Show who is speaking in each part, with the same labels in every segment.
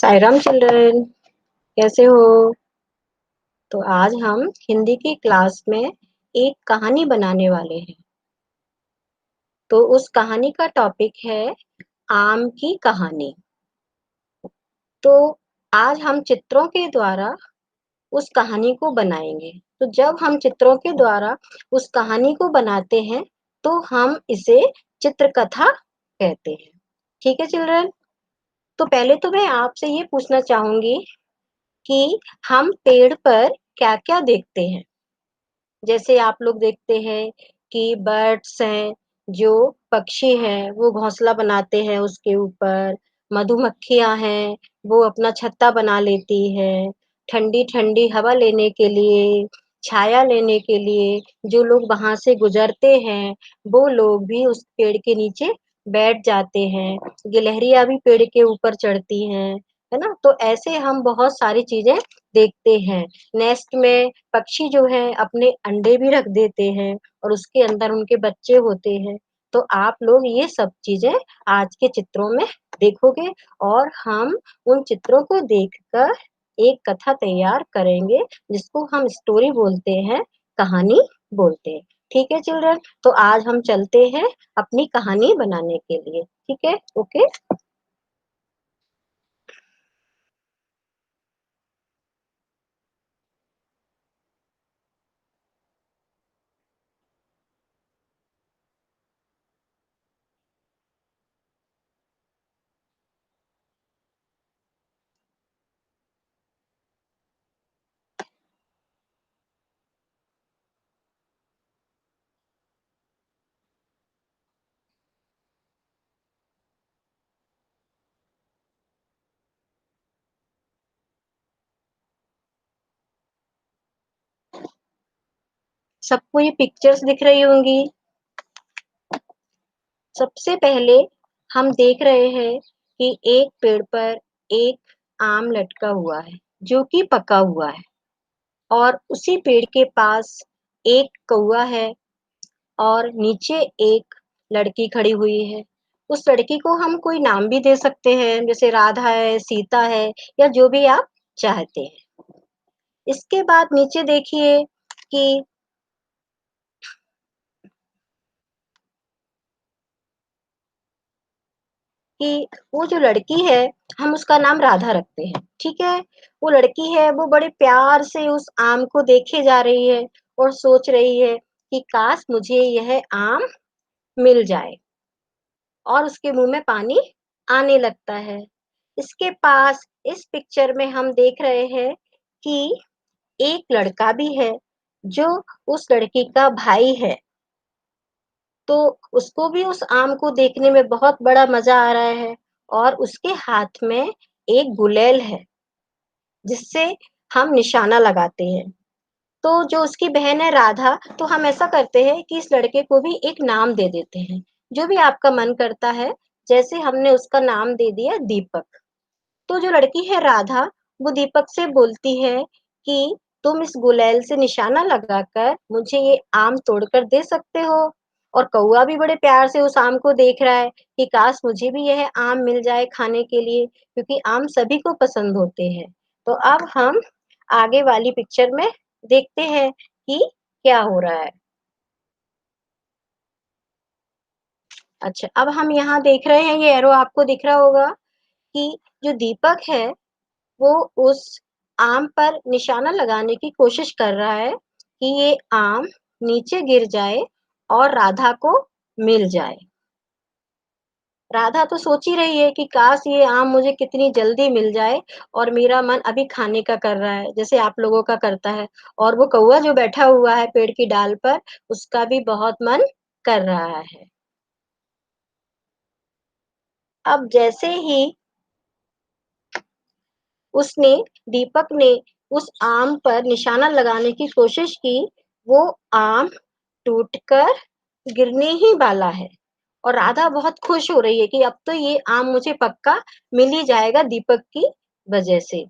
Speaker 1: Sai Ram children, कैसे हो? तो आज हम हिंदी की क्लास में एक कहानी बनाने वाले हैं। तो उस कहानी का टॉपिक है आम की कहानी। तो आज हम चित्रों के द्वारा उस कहानी को बनाएंगे। तो जब हम चित्रों के द्वारा उस कहानी को बनाते हैं, तो हम इसे चित्रकथा कहते हैं। ठीक है चिल्ड्रन? तो पहले तो मैं आपसे ये पूछना चाहूंगी कि हम पेड़ पर क्या-क्या देखते हैं? जैसे आप लोग देखते हैं कि बर्ड्स हैं, जो पक्षी हैं, वो घोंसला बनाते हैं उसके ऊपर, मधुमक्खियाँ हैं, वो अपना छत्ता बना लेती हैं, ठंडी-ठंडी हवा लेने के लिए, छाया लेने के लिए जो लोग वहाँ से गुज़रते हैं, वो लोग भी उस पेड़ के नीचे बैठ जाते हैं। गिलहरियाँ भी पेड़ के ऊपर चढ़ती हैं, है ना? तो ऐसे हम बहुत सारी चीज़ें देखते हैं। नेस्ट में पक्षी जो हैं अपने अंडे भी रख देते हैं और उसके अंदर उनके बच्चे होते हैं। तो आप लोग ये सब चीज़ें आज के चित्रों में देखोगे और हम उन चित्रों को देखकर एक कथा तैयार करेंगे, जिसको हम स्टोरी बोलते हैं, कहानी बोलते हैं। ठीक है चिल्ड्रन? तो आज हम चलते हैं अपनी कहानी बनाने के लिए। ठीक है? ओके? सबको ये पिक्चर्स दिख रही होंगी। सबसे पहले हम देख रहे हैं कि एक पेड़ पर एक आम लटका हुआ है, जो कि पका हुआ है और उसी पेड़ के पास एक कौवा है और नीचे एक लड़की खड़ी हुई है। उस लड़की को हम कोई नाम भी दे सकते हैं, जैसे राधा है, सीता है या जो भी आप चाहते हैं। इसके बाद नीचे देखिए कि कि वो जो लड़की है, हम उसका नाम राधा रखते हैं, ठीक है? वो लड़की है, वो बड़े प्यार से उस आम को देखे जा रही है और सोच रही है कि काश मुझे यह आम मिल जाए और उसके मुँह में पानी आने लगता है। इसके पास इस पिक्चर में हम देख रहे हैं कि एक लड़का भी है, जो उस लड़की का भाई है। तो उसको भी उस आम को देखने में बहुत बड़ा मज़ा आ रहा है और उसके हाथ में एक गुलेल है, जिससे हम निशाना लगाते हैं। तो जो उसकी बहन है राधा, तो हम ऐसा करते हैं कि इस लड़के को भी एक नाम दे देते हैं, जो भी आपका मन करता है। जैसे हमने उसका नाम दे दिया दीपक। तो जो लड़की है राधा, वो दीपक से बोलती है कि तुम इस गुलेल से निशाना लगाकर मुझे ये आम तोड़कर दे सकते हो। और कौवा भी बड़े प्यार से उस आम को देख रहा है कि काश मुझे भी यह आम मिल जाए खाने के लिए, क्योंकि आम सभी को पसंद होते हैं। तो अब हम आगे वाली पिक्चर में देखते हैं कि क्या हो रहा है। अच्छा, अब हम यहाँ देख रहे हैं, ये एरो आपको दिख रहा होगा कि जो दीपक है, वो उस आम पर निशाना लगाने की कोशिश कर रहा है कि ये आम नीचे गिर जाए और राधा को मिल जाए। राधा तो सोच ही रही है कि काश ये आम मुझे कितनी जल्दी मिल जाए और मेरा मन अभी खाने का कर रहा है, जैसे आप लोगों का करता है। और वो कौवा जो बैठा हुआ है पेड़ की डाल पर, उसका भी बहुत मन कर रहा है। अब जैसे ही उसने दीपक ने उस आम पर निशाना लगाने की कोशिश की, वो आम टूटकर गिरने ही वाला है और राधा बहुत खुश हो रही है कि अब तो ये आम मुझे पक्का मिल ही जाएगा दीपक की वजह से।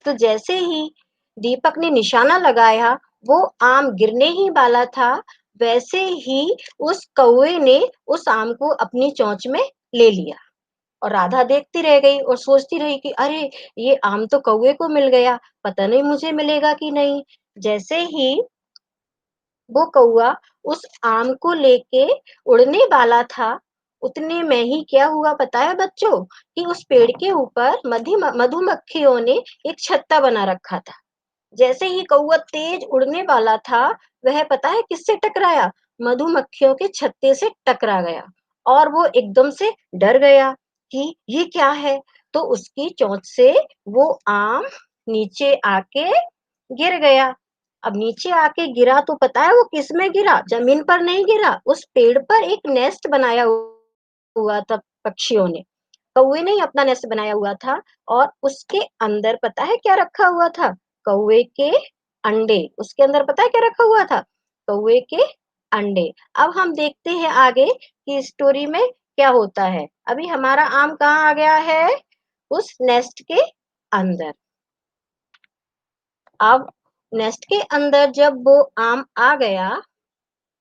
Speaker 1: तो जैसे ही दीपक ने निशाना लगाया, वो आम गिरने ही वाला था, वैसे ही उस कौवे ने उस आम को अपनी चोंच में ले लिया और राधा देखती रह गई और सोचती रही कि अरे! ये आम तो कौवे को मिल गया, पता नहीं मुझे मिलेगा कि नहीं। जैसे ही वो कौआ उस आम को लेके उड़ने वाला था, उतने में ही क्या हुआ पता है बच्चों? कि उस पेड़ के ऊपर मधुमक्खियों ने एक छत्ता बना रखा था। जैसे ही कौवा तेज उड़ने वाला था, वह पता है किससे टकराया? मधुमक्खियों के छत्ते से टकरा गया और वो एकदम से डर गया कि ये क्या है? तो उसकी चोंच से वो आम नीचे आके गिर गया। अब नीचे आके गिरा तो पता है वो किसमें गिरा? ज़मीन पर नहीं गिरा, उस पेड़ पर एक नेस्ट बनाया हुआ था पक्षियों ने। कौवे ने ही अपना नेस्ट बनाया हुआ था और उसके अंदर पता है क्या रखा हुआ था? कौवे के अंडे। उसके अंदर पता है क्या रखा हुआ था? कौवे के अंडे। अब हम देखते हैं आगे कि स्टोरी में क्या होता है। अभी हमारा आम कहाँ आ गया है? उस नेस्ट के अंदर। अब नेस्ट के अंदर जब वो आम आ गया,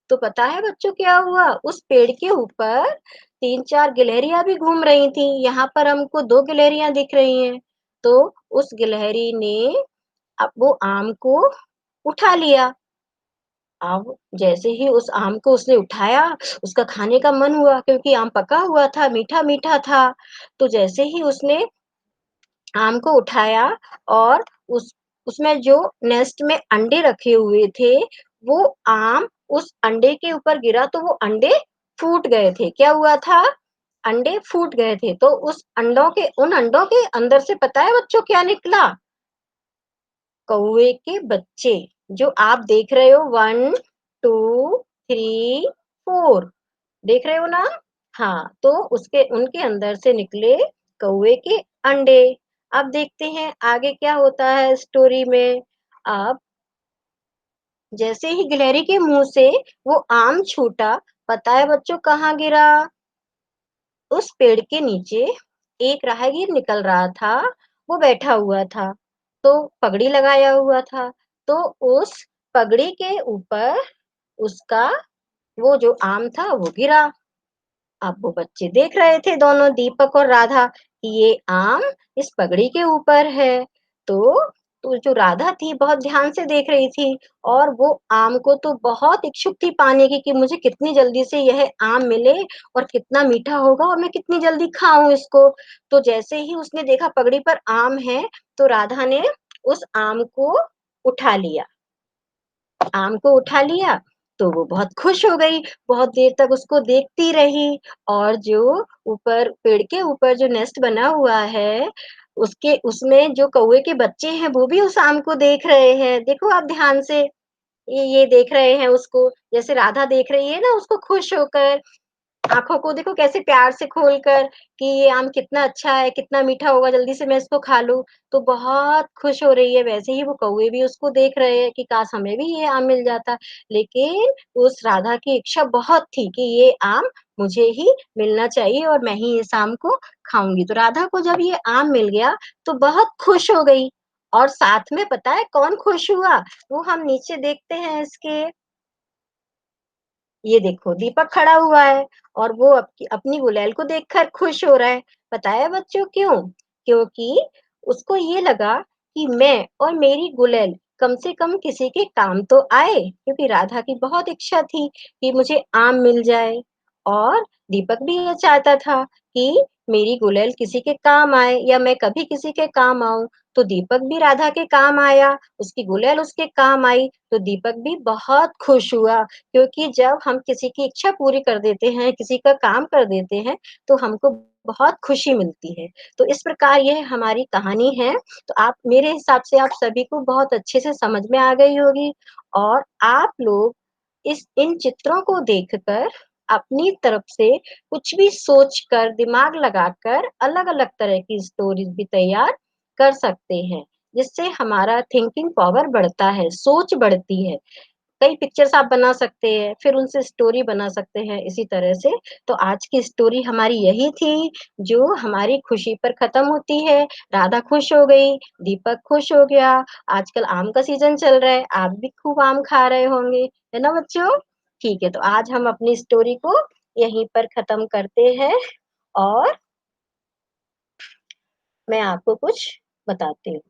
Speaker 1: तो पता है बच्चों क्या हुआ? उस पेड़ के ऊपर 3-4 गिलहरियाँ भी घूम रही थीं। यहाँ पर हमको 2 गिलहरियाँ दिख रही हैं। तो उस गिलहरी ने अब वो आम को उठा लिया। अब जैसे ही उस आम को उसने उठाया, उसका खाने का मन हुआ क्योंकि आम पका हुआ था, मीठा-मीठा था। तो जैसे ही उसने आम को उठाया और उसमें जो नेस्ट में अंडे रखे हुए थे, वो आम उस अंडे के ऊपर गिरा तो वो अंडे फूट गए थे। क्या हुआ था? अंडे फूट गए थे। तो उन अंडों के अंदर से पता है बच्चों क्या निकला? कौवे के बच्चे, जो आप देख रहे हो 1, 2, 3, 4 देख रहे हो ना? हाँ, तो उसके उनके अंदर से निकले कौवे के अंडे। अब देखते हैं आगे क्या होता है स्टोरी में। अब जैसे ही गिलहरी के मुँह से वो आम छूटा, पता है बच्चों कहाँ गिरा? उस पेड़ के नीचे एक राहगीर निकल रहा था, वो बैठा हुआ था, तो पगड़ी लगाया हुआ था, तो उस पगड़ी के ऊपर उसका वो जो आम था वो गिरा। अब वो बच्चे देख रहे थे दोनों दीपक और राधा कि ये आम इस पगड़ी के ऊपर है। तो जो राधा थी बहुत ध्यान से देख रही थी और वो आम को तो बहुत इच्छुक थी पाने की कि मुझे कितनी जल्दी से यह आम मिले और कितना मीठा होगा और मैं कितनी जल्दी खाऊं इसको। तो जैसे ही उसने देखा पगड़ी पर आम है, तो राधा ने उस आम को उठा लिया। आम को उठा लिया, तो वो बहुत खुश हो गई, बहुत देर तक उसको देखती रही और जो ऊपर पेड़ के ऊपर जो नेस्ट बना हुआ है, उसके उसमें जो कौवे के बच्चे हैं, वो भी उस आम को देख रहे हैं। देखो आप ध्यान से, ये देख रहे हैं उसको, जैसे राधा देख रही है ना उसको खुश होकर, आँखों को देखो कैसे प्यार से खोलकर कि ये आम कितना अच्छा है, कितना मीठा होगा, जल्दी से मैं इसको खा लूँ। तो बहुत खुश हो रही है, वैसे ही वो कौवे भी उसको देख रहे हैं कि काश हमें भी ये आम मिल जाता। लेकिन उस राधा की इच्छा बहुत थी कि ये आम मुझे ही मिलना चाहिए और मैं ही इस आम को खाऊँगी। तो राधा को जब ये आम मिल गया, तो बहुत खुश हो गई और साथ में पता है कौन खुश हुआ? वो हम नीचे देखते हैं इसके, ये देखो दीपक खड़ा हुआ है और वो अपनी गुलैल को देखकर खुश हो रहा है। पता है बच्चों क्यों? क्योंकि उसको ये लगा कि मैं और मेरी गुलैल कम से कम किसी के काम तो आए, क्योंकि राधा की बहुत इच्छा थी कि मुझे आम मिल जाए और दीपक भी ये चाहता था कि मेरी गुलैल किसी के काम आए या मैं कभी किसी के काम आऊँ। तो दीपक भी राधा के काम आया, उसकी गुलैल उसके काम आई, तो दीपक भी बहुत खुश हुआ। क्योंकि जब हम किसी की इच्छा पूरी कर देते हैं, किसी का काम कर देते हैं, तो हमको बहुत खुशी मिलती है। तो इस प्रकार यह हमारी कहानी है। तो आप मेरे हिसाब से आप सभी को बहुत अच्छे से समझ में आ गई होगी और आप लोग इस इन चित्रों को देखकर अपनी तरफ से कुछ भी सोचकर, दिमाग लगाकर अलग-अलग तरह की स्टोरीज़ भी तैयार कर सकते हैं, जिससे हमारा थिंकिंग पावर बढ़ता है, सोच बढ़ती है। कई पिक्चर्स आप बना सकते हैं, फिर उनसे स्टोरी बना सकते हैं इसी तरह से। तो आज की स्टोरी हमारी यही थी, जो हमारी खुशी पर ख़त्म होती है। राधा खुश हो गई, दीपक खुश हो गया, आजकल आम का सीज़न चल रहा है, आप भी खूब आम खा रहे होंगे, है ना बच्चों? ठीक है, तो आज हम अपनी स्टोरी को यहीं पर ख़त्म करते हैं और मैं आपको कुछ बताती हूँ।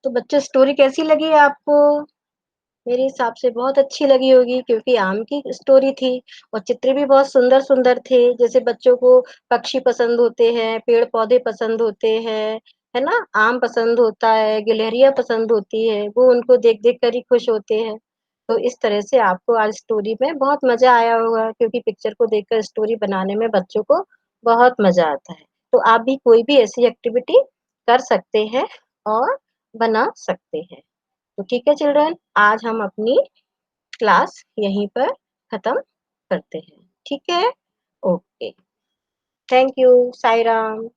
Speaker 1: तो बच्चों स्टोरी कैसी लगी आपको? मेरे हिसाब से बहुत अच्छी लगी होगी क्योंकि आम की स्टोरी थी और चित्र भी बहुत सुंदर-सुंदर थे। जैसे बच्चों को पक्षी पसंद होते हैं, पेड़-पौधे पसंद होते हैं, है ना? आम पसंद होता है, गिलहरियाँ पसंद होती है, वो उनको देख-देख कर ही खुश होते हैं। तो इस तरह से आपको आज स्टोरी में बहुत मज़ा आया होगा क्योंकि पिक्चर को देखकर स्टोरी बनाने में बच्चों को बहुत मज़ा आता है। तो आप भी कोई भी ऐसी एक्टिविटी कर सकते हैं और बना सकते हैं। तो ठीक है चिल्ड्रन, आज हम अपनी क्लास यहीं पर खत्म करते हैं। ठीक है? Okay. Thank you. Sai Ram.